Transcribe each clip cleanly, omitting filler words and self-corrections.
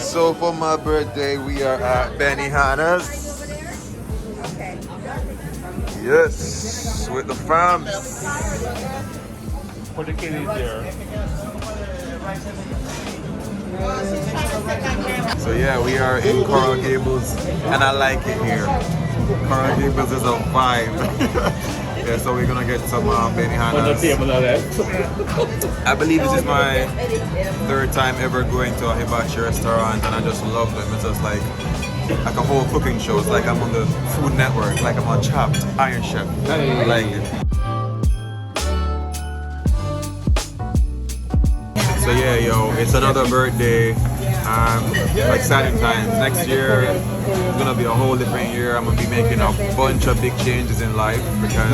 guys, so for my birthday, we are at Benihana's. Yes, with the fams. Put the kiddies there. So yeah, we are in Coral Gables, and I like it here. Coral Gables is a vibe. Yeah, so we're gonna get some Benihana's. I believe this is my third time ever going to a hibachi restaurant, and I just love them. It's just like a whole cooking show. It's like I'm on the Food Network, like I'm on Chopped, Iron Chef. I like it. So yeah, yo, it's another birthday. Exciting times. Next year it's gonna be a whole different year. I'm gonna be making a bunch of big changes in life because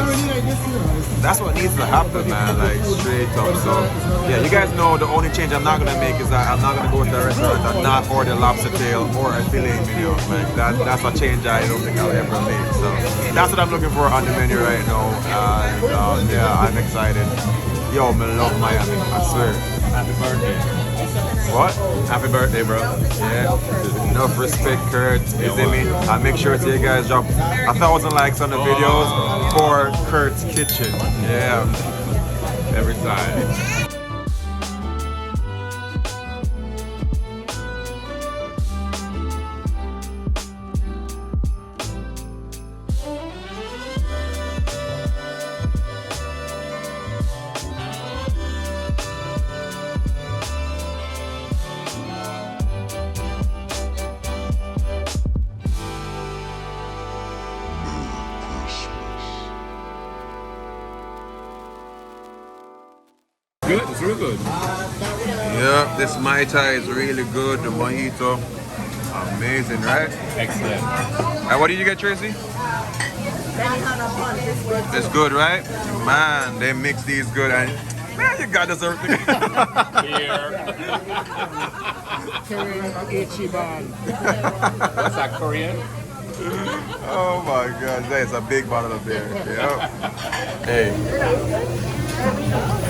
that's what needs to happen, man. Like straight up. So yeah, you guys know the only change I'm not gonna make is that I'm not gonna go to a restaurant and not order lobster tail or a filet mignon. Like that's a change I don't think I'll ever make. So that's what I'm looking for on the menu right now. And yeah, I'm excited. Yo, I love Miami, I swear. Happy birthday. What? Happy birthday, bro. Yeah. Enough respect, Kurt. You see me? I make sure to you guys drop 1,000 likes on the videos for Kurt's Kitchen. Yeah. Every time. Good, it's real good. Yeah, this Mai Tai is really good. The mojito, amazing, right? Excellent. And what did you get, Tracy? It's good, right? Man, they mix these good, and man, you got dessert. Here. What's that, Korean? Oh my God, that is a big bottle of beer. Yeah. Hey.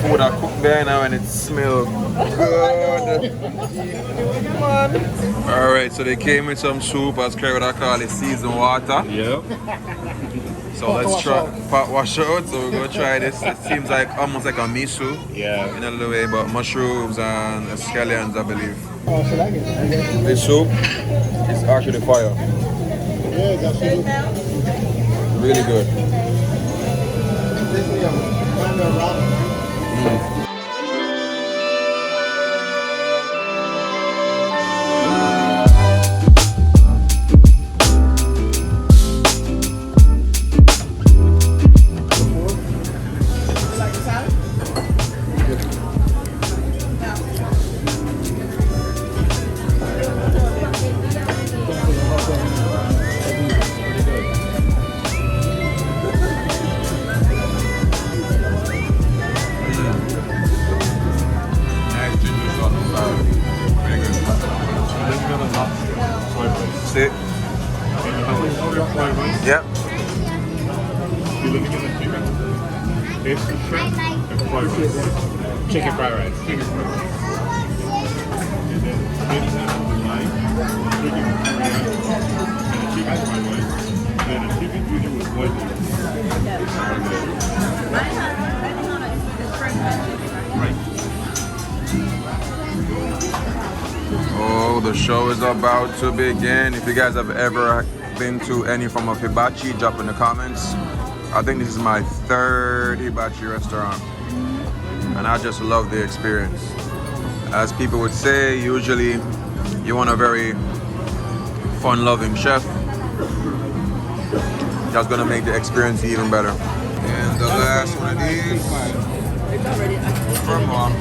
Food I cook there now and it smells good. Alright, so they came with some soup, as Kerry would call it, seasoned water. Yep. So let's try pot wash out. So we're gonna try this. It seems like almost like a miso. Yeah. In a little way, but mushrooms and scallions, I believe. This soup is actually fire. Really good. Sit. Yep. You're looking at the chicken. It's the shrimp and fried rice. Chicken fried rice. Chicken fried rice. And then Benihana like chicken and chicken fried rice. And then a chicken junior with white right. Oh, the show is about to begin. If you guys have ever been to any form of hibachi, drop in the comments. I think this is my third hibachi restaurant, and I just love the experience. As people would say, usually you want a very fun-loving chef. That's gonna make the experience even better. And the last one of these from Mom.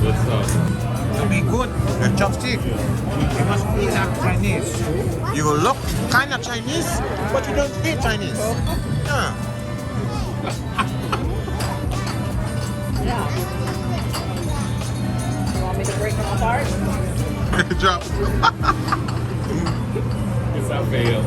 Good stuff. To be good, the chopstick, you must be like Chinese. You look kind of Chinese, but you don't speak Chinese. Yeah. You want me to break them apart? Drop. It's a fail.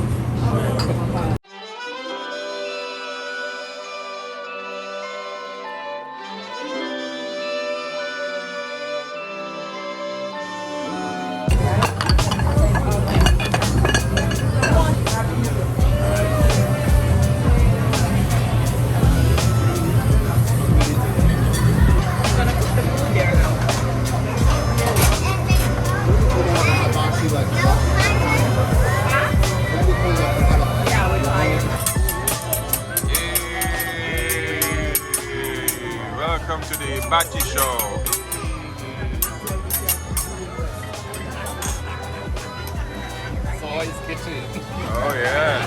Hibachi show. Soai's kitchen. Oh yeah.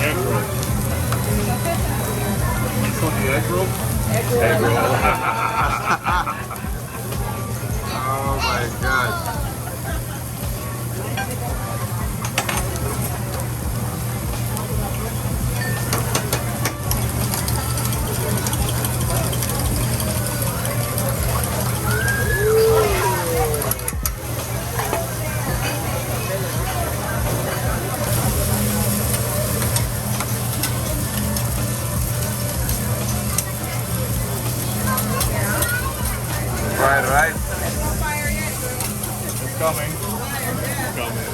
Egg roll. You call the egg roll? Egg roll. Oh my god. Right. It's coming. It's coming.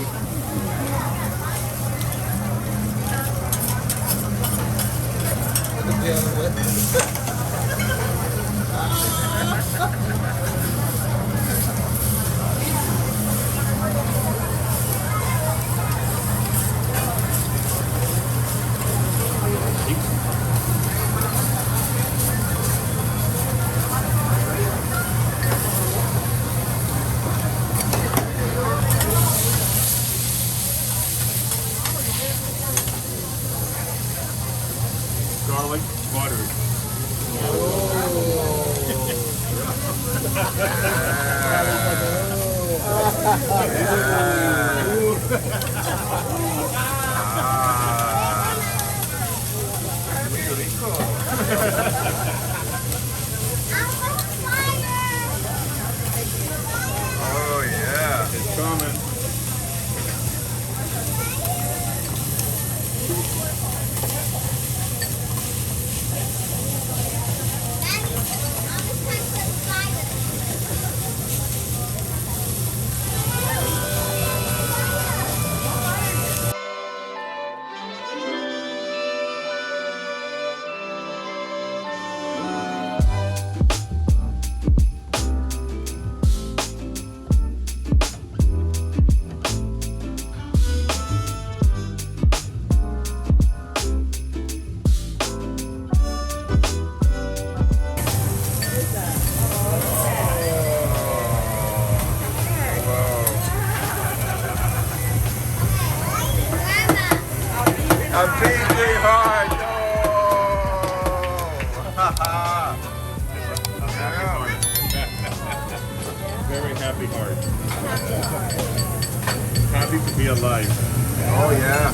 Garlic butter. Oh yeah. It's coming. A PG hard. Very happy heart. Happy to be alive. Oh yeah.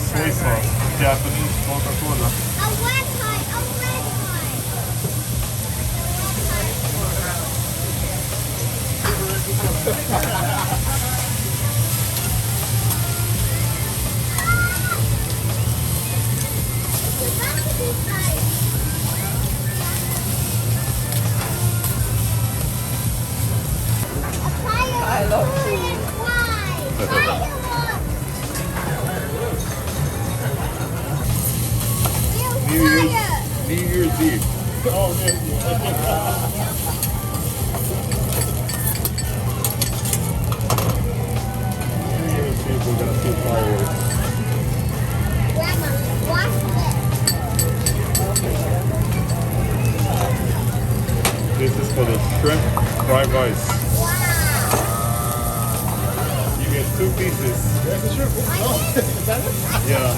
Soy sauce. Japanese Coca-Cola. I love food. New Year's Eve. New Year's Eve we're gonna see fireworks. This is for the shrimp fried rice. You get 2 pieces. There's the shrimp. Oh, is that it? Yeah.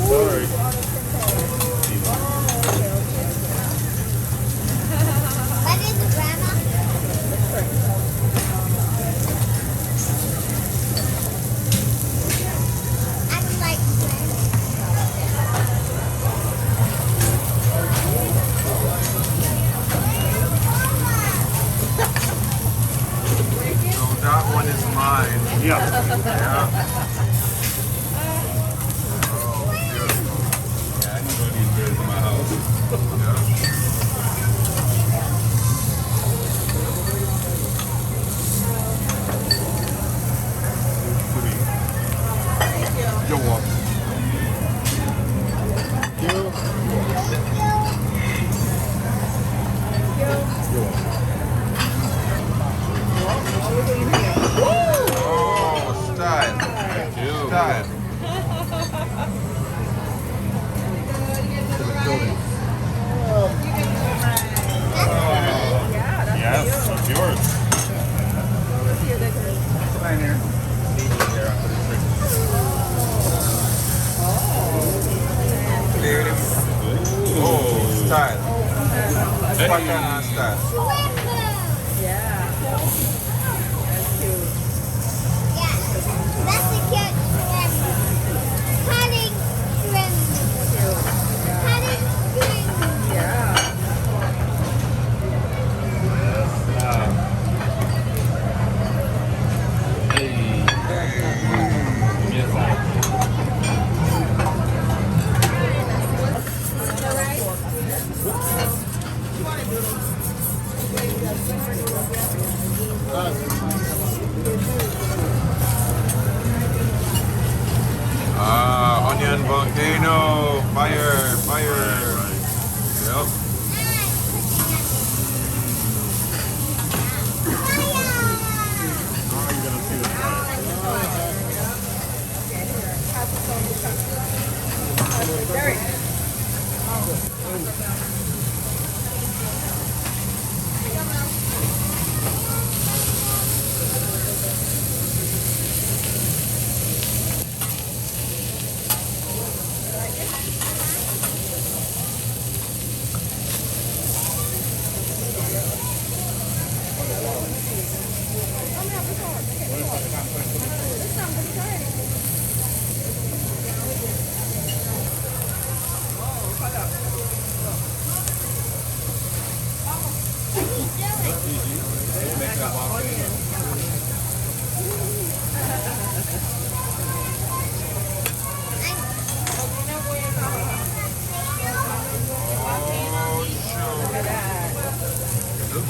Sorry. So that one is mine. Yeah. Yeah, I need one of these birds in my house. You're welcome. Oh, style. Style. Yes, it's yours. Right here. Oh, style. Bacana style. Yeah. That's cute. That's a cute shrimp. Cutting shrimp. Cutting shrimp. Yeah. Yes, I. Ah, onion volcano. Fire, fire. Yep. How are you gonna see the fire?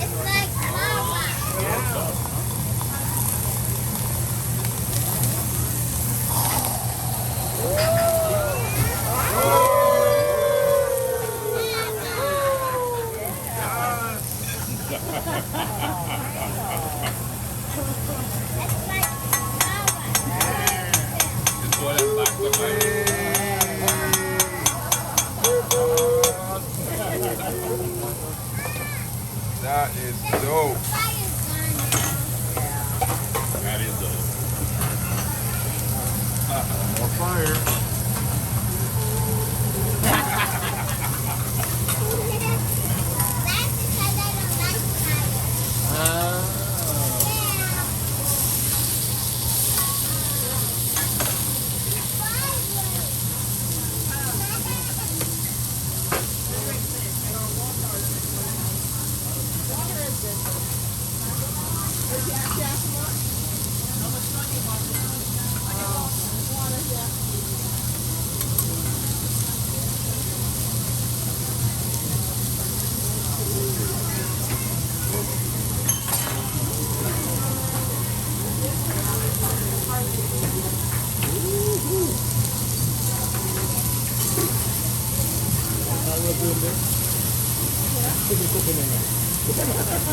It's like lava. It's like lava. Just go and lock the fire. That is dope. Fire's gone. That is dope. More fire. That's because I don't like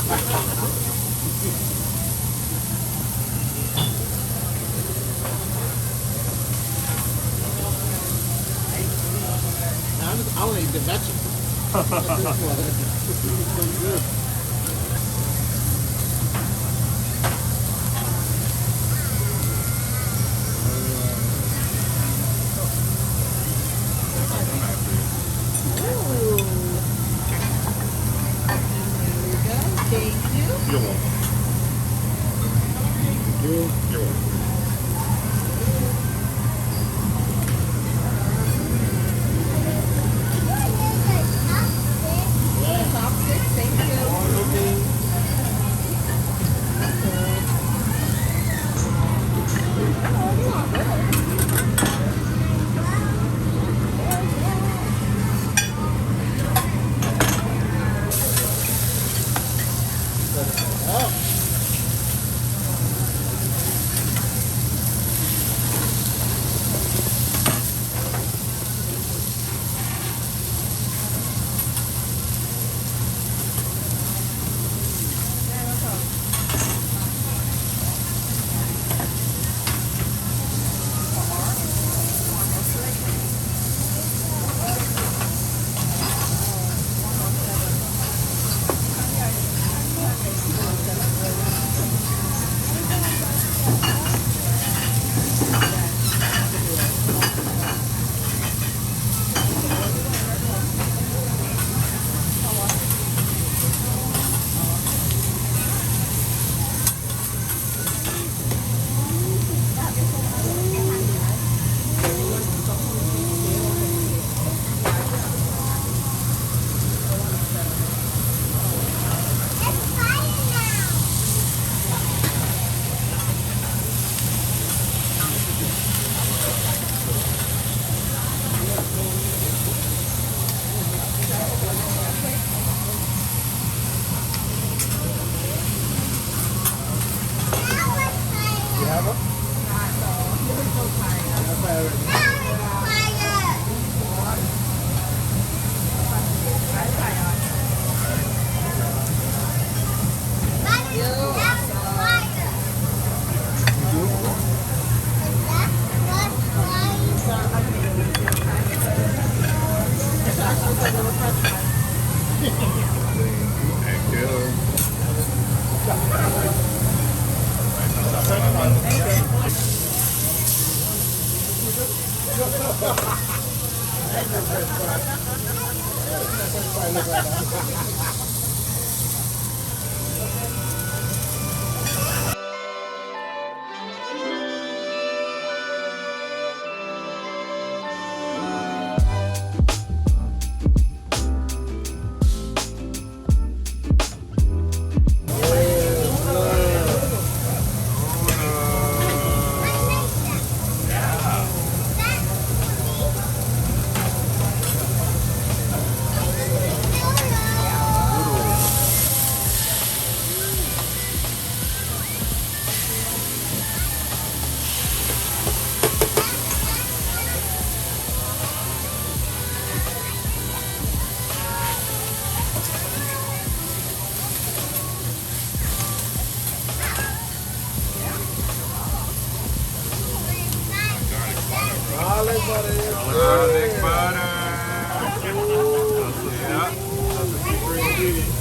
fire. I want to eat the vegetables. Thank you. You're welcome. You're welcome. Chopsticks, thank you. Thank you. Garlic butter. Yeah. That's a secret ingredient.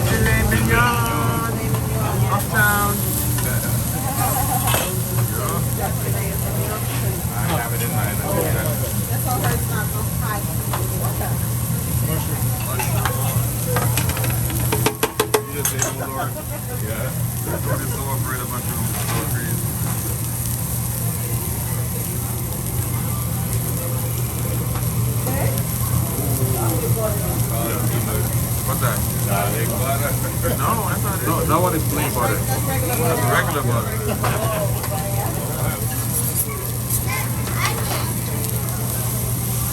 Filet mignon. Uptown. I have it in mind. That's all her not so high. You just say, oh Lord. Yeah. Lord is so afraid of mushrooms. So crazy. What's that? Garlic butter. No, that's not it. No, that one is plain butter. That's regular butter.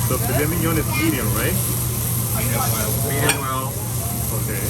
So filet mignon is medium, right? Medium well. Okay.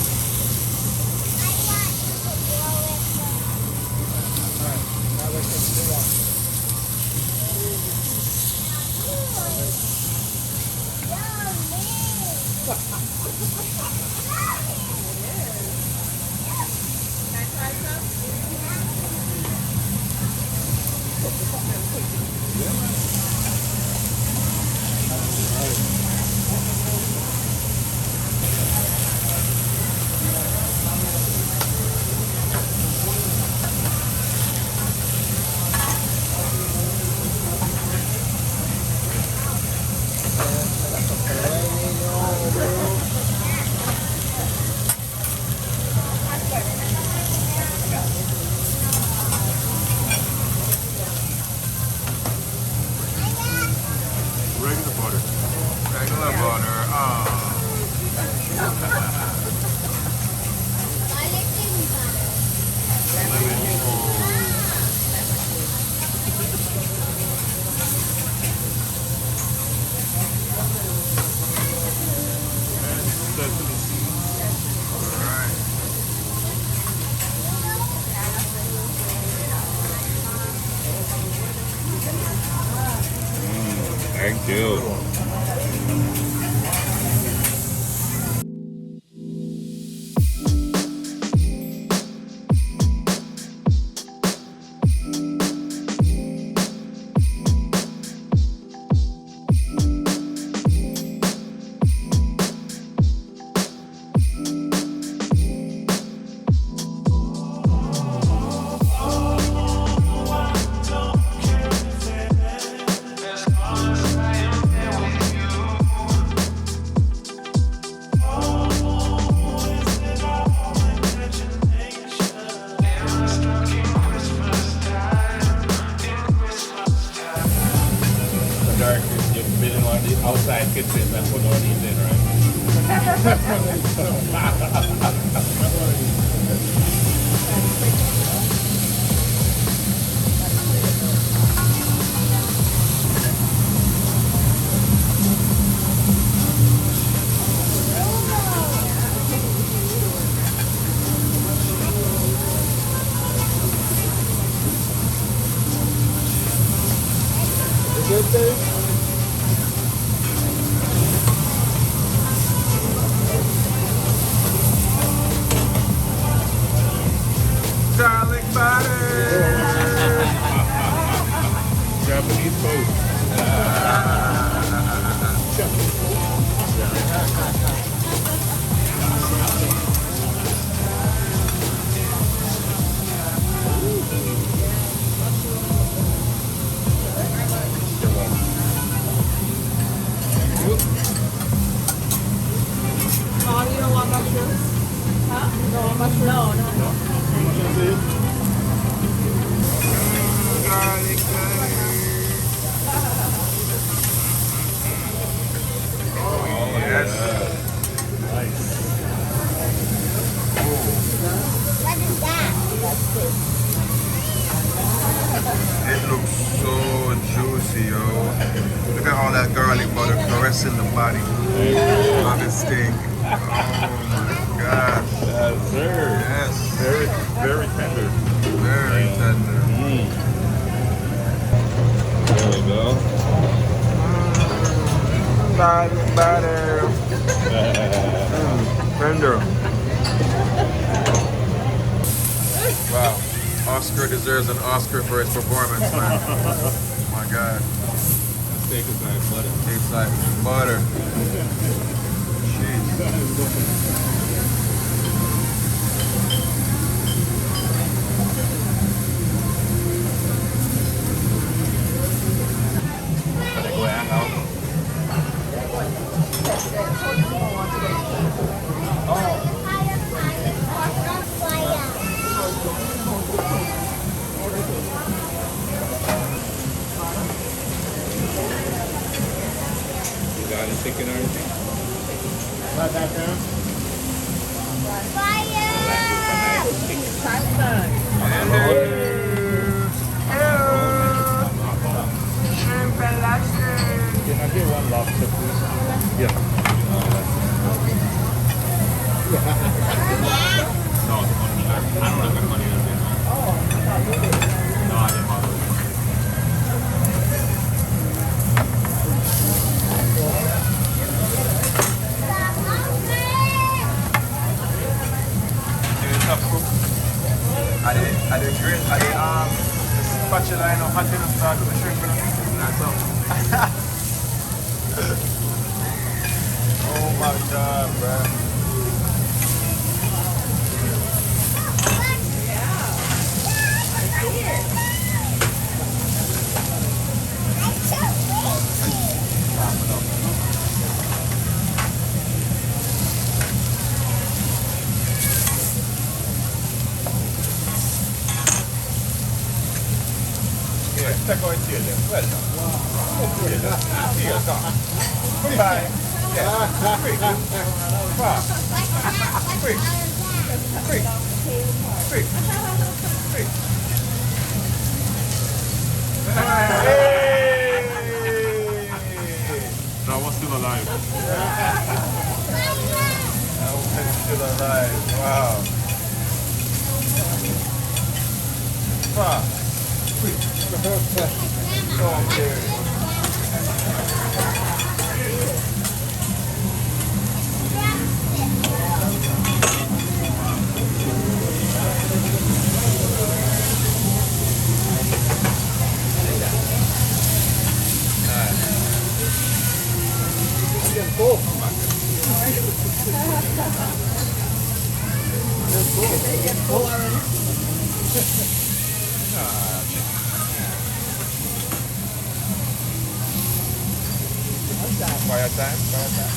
Regular butter. Regular butter. Sesame seeds. Alright. Thank you. Let's go, let's kitchen and put all these in, right? Garlic butter. Japanese food. Oh, you don't want mushrooms? Huh? You don't want mushrooms? No, no. Garlic butter. Oh yes. What is that? It looks so juicy, yo. Look at all that garlic butter caressing the body of the steak. Oh my gosh. Yes, sir. Yes. Very, very tender. Very tender. There we go. Garlic butter. Tender. Wow. Oscar deserves an Oscar for his performance, man. Oh my God. Steak is like butter. Tastes like butter. Jeez. They go hang out. You got any chicken or anything? Shrimp and lobster. Can I get one lobster, please? Yeah. No, it's honey. I don't like the honey on it. No, I didn't bother with it. I did great. I did spatula, you know, hot enough start with the shrimp, you know. That's all. Oh my God, bro. Take away to you then. Well done. Here, come. Bye. Yeah. Quick. Fast. Quick. Quick. Quick. Quick. Hey! That one's still alive. That one's still alive. Wow. Fast. Quick. So cute. Fire time, fire time.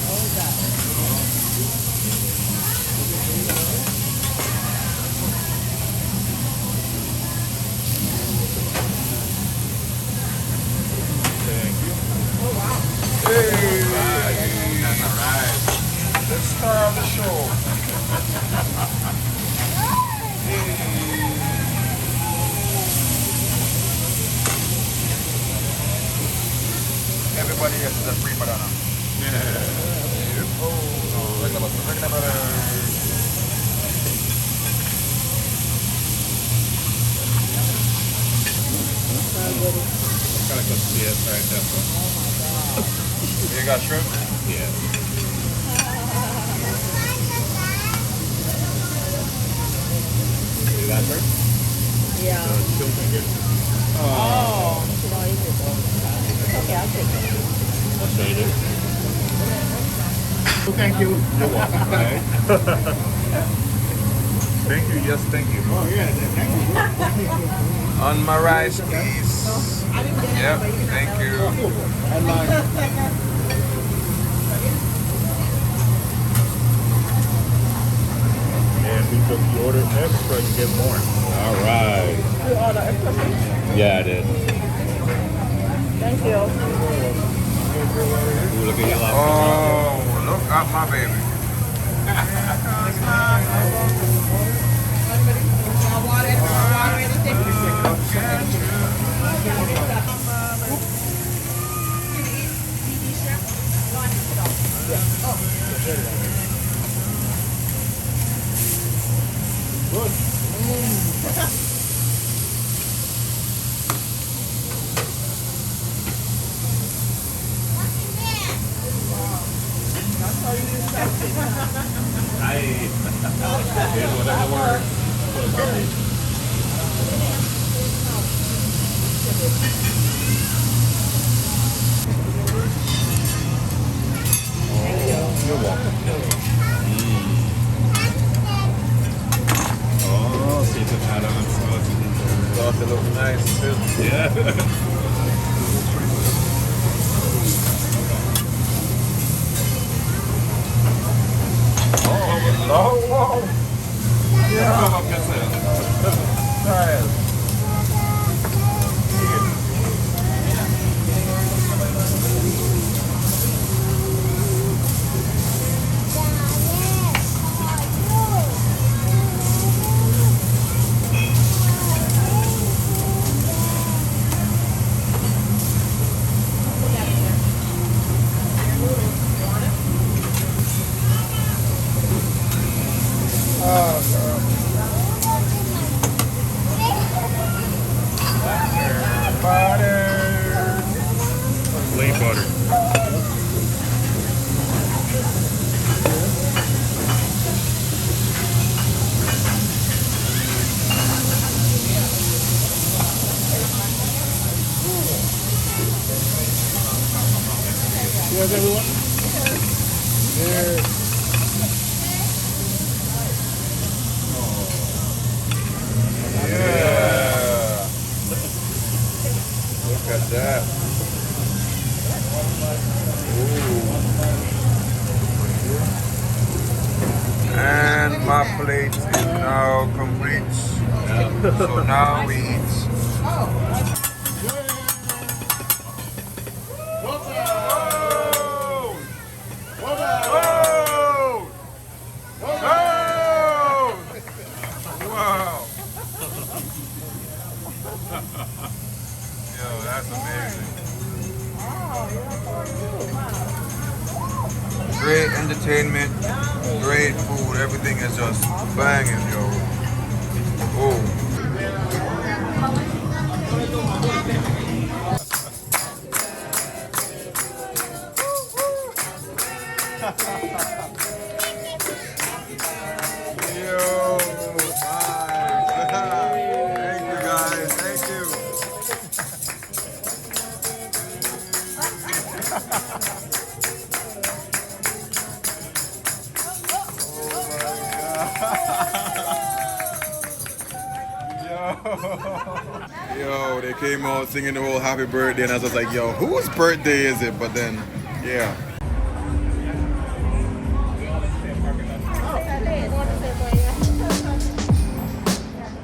Thank you. Hey! is a free banana. Yep. Oh, regular butter. Kind of close to the right there. You got shrimp? Yeah. See that there? Yeah. Oh, you don't eat it though. It's okay, I'll take it. I'll show you this. Thank you. You're welcome. Thank you, yes, thank you. Oh, yeah, thank you. On my rice, please. Yep, thank you. And we took the order extra to get more. All right. You order extra fish? Yeah, I did. Thank you. Ooh, look at your lobster. Oh, look at my baby. Here's whatever word. You're welcome. Oh, see the pattern on sauce. Sauce, it looks nice too. Yeah. Oh, Plain butter. Yes, everyone? yeah. Look at that. And my plate is now complete. So now we eat. Wow. Yo, that's amazing. Great entertainment, great food, everything is just banging, yo. Oh. Yo, nice. Thank you guys, thank you. Yo, they came out singing the whole happy birthday and I was just like, yo, whose birthday is it? But then, yeah.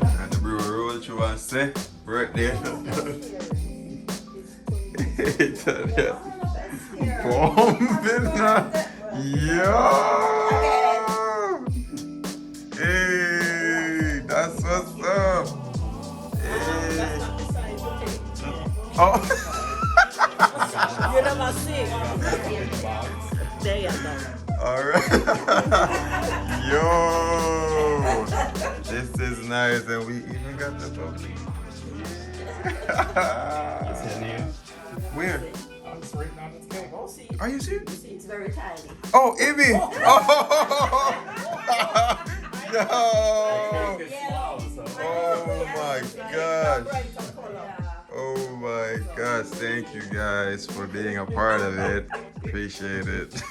And the brewer roll what you want to say, birthday. Bombing. Yo! Hey, that's what's up. Hey. Oh. You never see. There you go. Alright. Yo! This is nice, and we even got the bubbly. Where? Are you serious? It's very tiny. Oh, Ibby! Oh! Yo! Oh my gosh! Oh my gosh! Thank you guys for being a part of it. Appreciate it.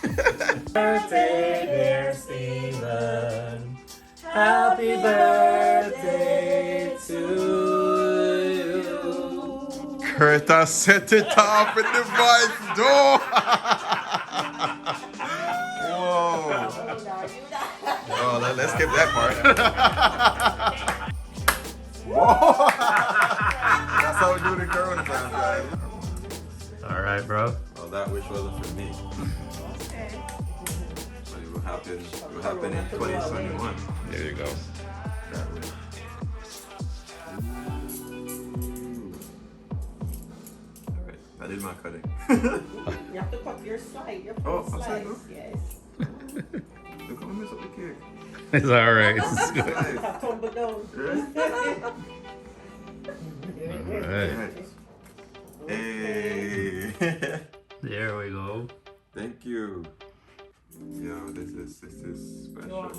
Birthday, dear Steven. Happy birthday to you. Curta set it off with the vice door. Whoa! Oh, let's skip that part. Whoa! That's how we do the Corona times, guys. All right, bro. Well, that wish wasn't for me. But it will happen in 2021. There you go. That wish. Alright, I did my cutting. You have to cut your side. Your Oh, first I'll slice. take it. Yes. Look how I mess up the cake. It's all right. It's good. Nice. Have tumble down. All right. Hey. There we go. Thank you. Yo, this is special.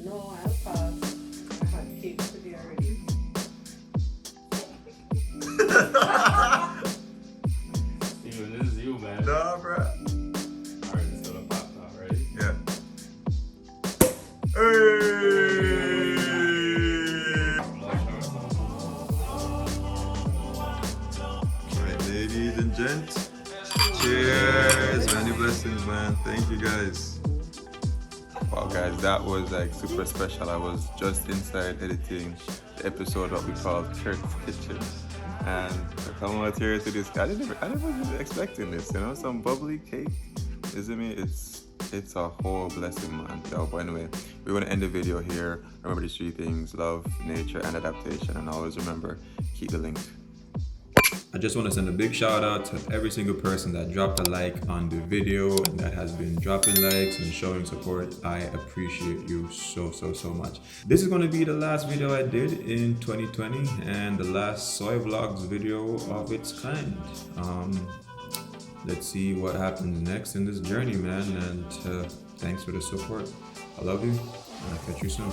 No, I'll pass. I had cake today already. Steven, this is you, man. Nah, bro. All right, it's gonna pop now, ready? Yeah. Hey. Alright, ladies and gents. Cheers. Many blessings, man. Thank you guys. Wow, guys, that was like super special. I was just inside editing the episode what we called Kirk's Kitchen, and I come out here to this. I never was expecting this, you know, some bubbly cake. Isn't me? It's a whole blessing, man. So, but anyway, we're gonna end the video here. Remember these 3 things: love, nature, and adaptation. And always remember, keep the link. I just want to send a big shout out to every single person that dropped a like on the video and that has been dropping likes and showing support. I appreciate you so much. This is going to be the last video I did in 2020 and the last Soai Vlogs video of its kind. Let's see what happens next in this journey, man, and thanks for the support. I love you, and I'll catch you soon.